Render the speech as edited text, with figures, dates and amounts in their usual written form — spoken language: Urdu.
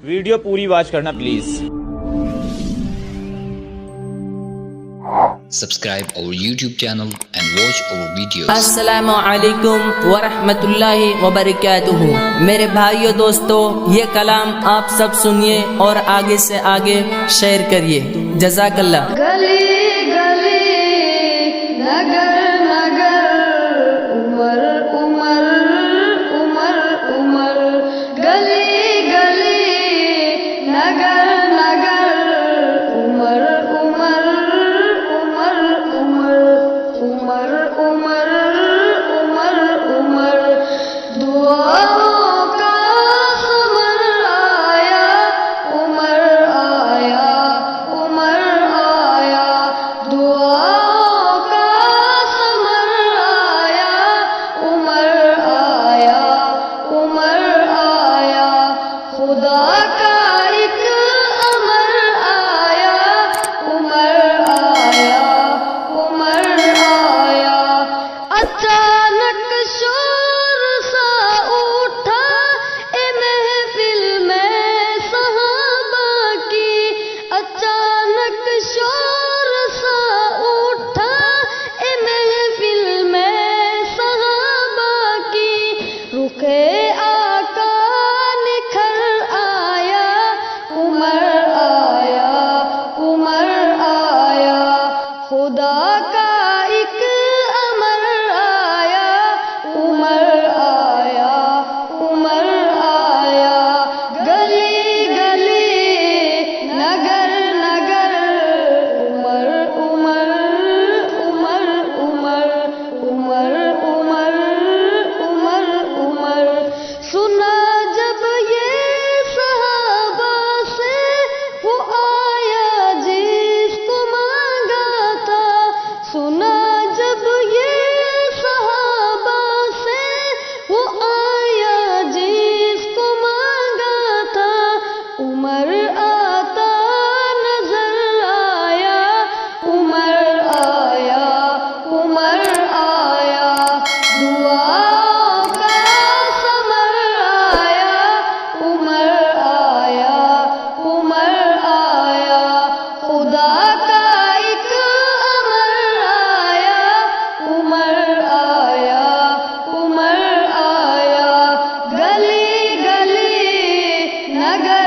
ویڈیو پوری واچ کرنا please. Subscribe our YouTube channel and watch our videos. السلام علیکم ورحمۃ اللہ وبرکاتہ. میرے بھائیو دوستو، یہ کلام آپ سب سنیے اور آگے سے آگے شیئر کریے. جزاک اللہ. گلی گلی نگر نگر عمر عمر عمر عمر گلی گلی نگر نگر عمر عمر عمر عمر عمر عمر عمر عمر دعاؤں کا سمر آیا عمر آیا عمر آیا دعاؤں کا سمر آیا عمر آیا عمر آیا خدا کا ایک امر آیا عمر آیا عمر آیا اچانک شور سا اٹھا اے محفل میں صحابہ کی اچانک شور سا اٹھا اے محفل میں صحابہ کی رخ آقا نکھر آیا عمر آیا عمر آیا خدا کا ایک امر آیا عمر آیا عمر آیا گلی گلی نگر نگر عمر عمر عمر عمر عمر عمر عمر عمر سنا جب یہ صحابہ سے وہ آیا جس کو مانگا تھا سنا جب یہ صحابہ سے وہ آیا جس کو مانگا تھا عمر آتا نظر آیا عمر آیا عمر آیا دعاؤں کا سمر آیا عمر آیا عمر آیا خدا کا ایک امر آیا عمر آیا عمر آیا گلی گلی نگر